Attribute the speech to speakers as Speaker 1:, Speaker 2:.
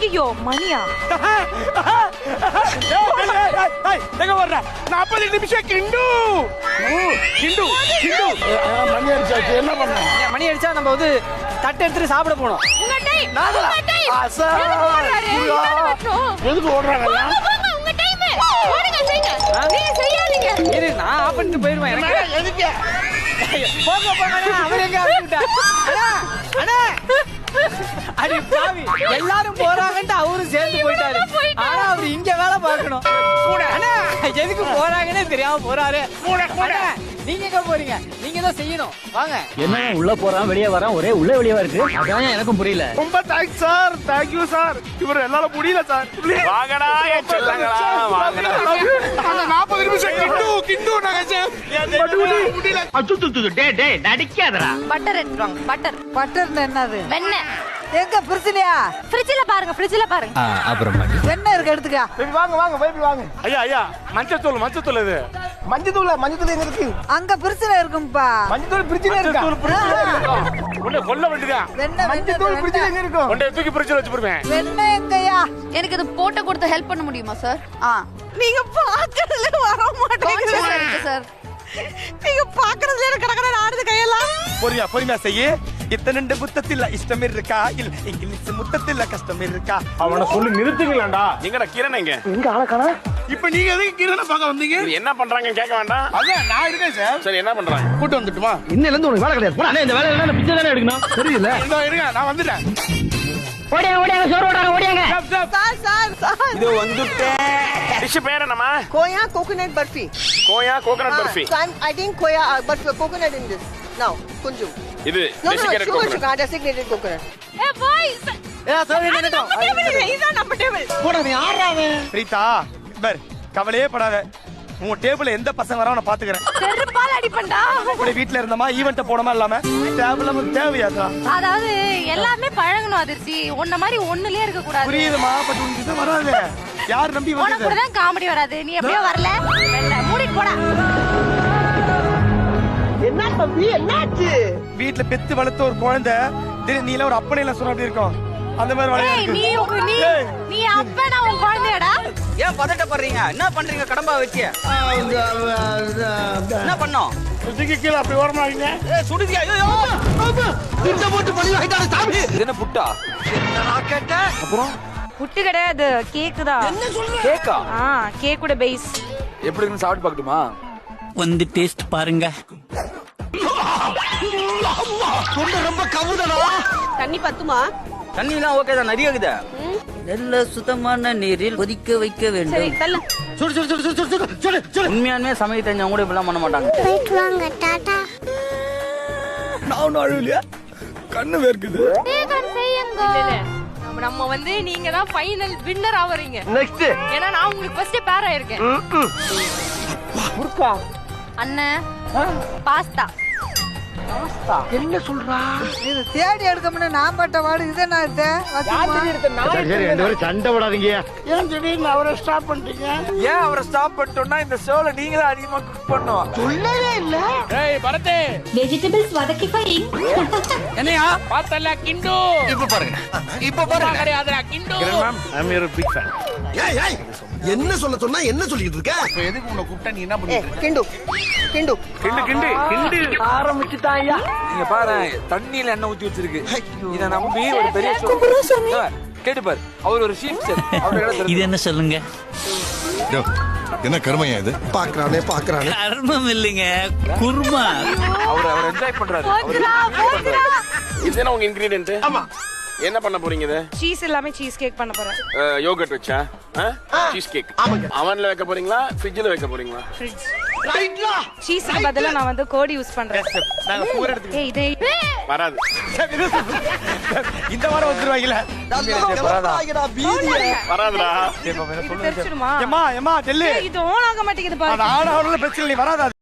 Speaker 1: ஐயோ மணியா?
Speaker 2: எங்க வர்ற 40 நிமிஷம் கிண்டு கிண்டு கிண்டு.
Speaker 3: மணி அடிச்சாச்சு, என்ன பண்ண?
Speaker 4: மணி அடிச்சா நம்ம வந்து தட்டு எடுத்துட்டு சாப்பிட போனோம்.
Speaker 1: உங்க டைம்.
Speaker 3: எதுக்கு ஓடுறாங்க?
Speaker 1: உங்க டைம். ஓடுங்க செய்யுங்க. நீங்க செய்யாதீங்க.
Speaker 4: இரு நான் ஆஃப் பண்ணிட்டு போயிடுவேன். எனக்கு
Speaker 3: எதுக்கு?
Speaker 4: போங்க போங்க அவர் எங்க அனுப்பிட்டா? அண்ணா அடி பாவி எல்லாரும் போறாங்கன்னு அவரும் சேர்ந்து போயிட்டாரு. ஆனா அவர் இங்க வேலை பார்க்கணும். அண்ணா எதுக்கு போறாங்கன்னே தெரியாம போறாரு. அண்ணா நீங்க எங்க போறீங்க? நீங்க தான் செய்யணும். வாங்க.
Speaker 5: என்ன உள்ள போறான் வெளியே வரான் ஒரே உள்ள வெளியவா இருக்கு. அதான் எனக்கும் புரியல.
Speaker 3: ரொம்ப தேங்க்ஸ் சார், தேங்க்யூ சார். இவர் எல்லாரும் முடியல சார்.
Speaker 2: வாங்கடா என் செல்லங்களா வாங்கடா.
Speaker 3: அந்த 40 நிமிஷம் கிண்டு கிண்டு நாங்க முடியல.
Speaker 5: அச்சுச்சு டேய் நடிக்காதடா.
Speaker 1: பட்டர் எடுத்துவாங்க. பட்டர்.
Speaker 6: பட்டர்ல என்னது?
Speaker 1: வெண்ணெய்.
Speaker 6: எங்க ஃப்ரிட்ஜ்லயா?
Speaker 1: ஃப்ரிட்ஜ்ல பாருங்க, ஃப்ரிட்ஜ்ல பாருங்க.
Speaker 5: அப்புறம்
Speaker 6: வெண்ணெய் இருக்கு, எடுத்துக்க.
Speaker 3: பேபி வாங்க வாங்க பேபி வாங்க.
Speaker 2: ஐயா ஐயா மஞ்சத்தூள் மஞ்சத்தூள் இது.
Speaker 3: மஞ்சத்தூள் எங்க இருக்கு?
Speaker 6: அங்க ஃப்ரிட்ஜ்ல இருக்கும்பா.
Speaker 3: மஞ்சத்தூள் ஃப்ரிட்ஜ்ல இருக்கா?
Speaker 2: உன்னை கொல்ல வேண்டியதான்.
Speaker 6: வெண்ணெய்
Speaker 3: மஞ்சத்தூள் ஃப்ரிட்ஜ்ல எங்க இருக்கும்?
Speaker 2: உன்னை தூக்கி ஃப்ரிட்ஜ்ல வச்சு போடுவேன்.
Speaker 6: வெண்ணெய் எங்கயா?
Speaker 1: எனக்கு இது போட்டோ கொடுத்து ஹெல்ப் பண்ண முடியுமா சார்?
Speaker 6: நீங்க பாக்குறதுல வர மாட்டேங்குது
Speaker 1: சார்.
Speaker 6: நீங்க பாக்குறதுல எனக்கு கடகட ஆடுது கையெல்லாம்.
Speaker 2: பொறுமையா செய்யு. இத்தனை புத்தத்தில் இஷ்டம் இருக்கா இல்ல இங்கிலீஷ் முத்தத்தில் கஷ்டம் இருக்கா?
Speaker 3: அவனை சொல்லி நிறுத்துங்களேன்டா.
Speaker 2: எங்கடா கிரண் எங்க?
Speaker 3: எங்க ஆளக்கானா? இப்போ நீங்க எதுக்கு கிரணை பார்க்க வந்தீங்க?
Speaker 2: என்ன பண்றாங்க கேட்க வேண்டாம்.
Speaker 3: அதான் நான் இருக்கேன் சார்.
Speaker 2: சரி என்ன பண்றாங்க?
Speaker 3: கூட்டு வந்துட்டுமா?
Speaker 5: இன்னையில இருந்து உனக்கு வேலை கிடையாது. போடா இந்த வேலையில நான் பிச்சை தானே எடுக்கணும். தெரியல.
Speaker 3: இதோ இருங்க, நான் வந்துட்டேன்.
Speaker 5: ஓடியாங்க சோறு ஓடியாங்க.
Speaker 6: சார்
Speaker 2: இது வந்துட்டேன். டிஷ் பேர் என்னமா?
Speaker 7: Koya coconut burfi.
Speaker 2: Koya coconut barfi.
Speaker 7: So I think Koya, but coconut in this. Now, Kunju.
Speaker 2: இது
Speaker 7: No,
Speaker 2: desiccated
Speaker 7: sugar,
Speaker 2: coconut.
Speaker 7: designated coconut.
Speaker 1: ஏ பாய்ஸ்.
Speaker 6: இதான் நம்ம டேபிள்.
Speaker 3: போடா நீ ஆறாவே.
Speaker 2: பிரீதா பர் கவலையே படாத. உன் டேபிள்ல எந்த பசங்க வரானோ நான் பாத்துக்கறேன்.
Speaker 1: செருப்பால அடிப்பண்டா.
Speaker 2: இப்படி வீட்ல இருந்தமா ஈவென்ட் போனமா இல்லாம டேபிள்ல நமக்கு தேவையாதா?
Speaker 1: அதாவது எல்லாமே பழகணும் அதிர்ச்சி. உன்ன மாதிரி ஒண்ணுலயே இருக்க கூடாது.
Speaker 2: புரியுதுமா? பட் உனக்கு இது வராது. யார் நம்பி
Speaker 1: உனக்கு
Speaker 2: வந்தது?
Speaker 1: கூட தான் காமெடி வராது. நீ எப்படியோ வரல. மூடிட்டு போடா.
Speaker 7: என்ன தம்பி என்னாச்சு?
Speaker 2: வீட்ல பெத்து வளர்த்த ஒரு குழந்தை திடீர்னு நீல ஒரு அப்பனை எல்லாம் சொன்ன அப்படி இருக்கும். அந்த மாதிரி வளையா
Speaker 1: ஏய் நீ
Speaker 2: இருக்கு.
Speaker 1: நீ அப்பனா உன் குழந்தையடா.
Speaker 4: ஏன் பதட்டப்படுறீங்க? என்ன பண்றீங்க? கடம்பா வச்சு என்ன பண்ணோம்?
Speaker 3: இதுக்கு கீழ அப்படி ஓரமாங்க.
Speaker 4: சுடுதியா? ஐயோ
Speaker 3: இந்த போட்டு பழி வாங்கிட்டானே சாமி.
Speaker 4: இது என்ன புட்டா? நான் கேட்டேன். அப்புறம்
Speaker 1: புட்டு கிடையாது, கேக் தான்.
Speaker 3: என்ன சொல்ற?
Speaker 4: கேக்கா?
Speaker 1: கேக்கோட பேஸ்.
Speaker 4: எப்படி இருக்குன்னு சாப்பிட்டு பார்க்கட்டுமா?
Speaker 5: வந்து டேஸ்ட் பாருங்க.
Speaker 3: தொண்டை ரொம்ப கவுதடா.
Speaker 7: தண்ணி பத்துமா?
Speaker 4: தண்ணிலாம் ஓகே தான், நிறைய இருக்குதா?
Speaker 8: நல்ல சுத்தமான நீரில் கொதிக்க வைக்க
Speaker 1: சரி
Speaker 8: வேண்டும்.
Speaker 1: தள்ளு.
Speaker 3: சுடு சுடு சுடு சுடு சுடு சுடு சுடு.
Speaker 4: உண்மையானுமே சமையல் தெரிஞ்சவங்க கூட இப்படிலாம் பண்ண மாட்டாங்க.
Speaker 2: நான் அழுவலையா? கண்ணு வேர்க்குது.
Speaker 1: நம்ம வந்து நீங்க தான் ஃபைனல் வின்னர் ஆவறீங்க.
Speaker 3: நெக்ஸ்ட்
Speaker 1: ஏன்னா நான் உங்களுக்கு ஃபர்ஸ்ட் பேர் ஆயிருக்கேன்.
Speaker 3: முர்கா
Speaker 1: அண்ணே பாஸ்தா.
Speaker 3: என்ன சொல்றா?
Speaker 6: இது தேடி எடுக்கணும்னு நான் பட்ட வாடு. இது என்ன இது?
Speaker 3: சரி ரெண்டு பேரும் சண்டை விடாதீங்க. ஏன் திடீர்னு அவரை ஸ்டாப் பண்ணிட்டீங்க?
Speaker 4: ஏன் அவரை ஸ்டாப் பண்ணிட்டோம்னா இந்த ஷோல நீங்க தான் அதிகமா குக் பண்ணோம்.
Speaker 3: சொல்லவே இல்ல.
Speaker 2: ஏய் பரதே
Speaker 1: வெஜிடபிள்ஸ் வதக்கி ஃபைங்.
Speaker 4: என்னையா
Speaker 2: பார்த்தல கிண்டு.
Speaker 4: இப்ப பாருங்க. இப்ப பாருங்க.
Speaker 2: கிடையாதுடா கிண்டு.
Speaker 3: Kiran ma'am, I am your big fan.
Speaker 9: ஏய் ஏய் என்ன சொல்ல சொன்னா என்ன சொல்லிட்டு இருக்க?
Speaker 2: இப்போ எதுக்கு உன்னை கூப்பிட்டா நீ என்ன பண்ணிட்டு இருக்க?
Speaker 7: Kindu. Kindu.
Speaker 2: கிண்டு கிண்டு கிண்டு.
Speaker 4: ஆரம்பிச்சுட்டாயா? நீங்க பாரு தண்ணியில எண்ணெய் ஊத்தி வச்சிருக்கு. இத நம்பி ஒரு பெரிய ஷோ கேட்டு பாரு. அவர் ஒரு சீஃப் செஃப். அவரோட
Speaker 5: இது என்ன சொல்லுங்க?
Speaker 9: என்ன கருமையா இது? பாக்குறானே பாக்குறானே.
Speaker 5: கர்மம் இல்லைங்க, குருமா.
Speaker 4: அவர் என்ஜாய் பண்றாரு.
Speaker 2: இதுதானே உங்க இன்கிரிடியன்ட்?
Speaker 3: ஆமா.
Speaker 2: என்ன பண்ண போறீங்க இது?
Speaker 1: சீஸ் எல்லாமே சீஸ் கேக் பண்ண போறேன்.
Speaker 2: யோகர்ட் வச்சா? Cheese cake. அவன்ல வைக்க போறீங்களா? ஃப்ரிட்ஜ்ல வைக்க போறீங்களா?
Speaker 1: ஃப்ரிட்ஜ். சீஸ்க்கு பதிலா நான் வந்து கோட் யூஸ் பண்றேன்.
Speaker 2: நாங்க சுகர் எடுத்து
Speaker 1: ஏய் இதே
Speaker 2: வராது. இந்த வாரம் வந்துருவாங்கல. வராதுடா.
Speaker 1: இது தெரிச்சிடுமா?
Speaker 2: ஏமா ஏமா டெல்லி.
Speaker 1: இது ஆன் ஆக மாட்டேங்குது பாரு.
Speaker 2: அது ஆன் ஆகல பிரச்சனை இல்ல, வராது.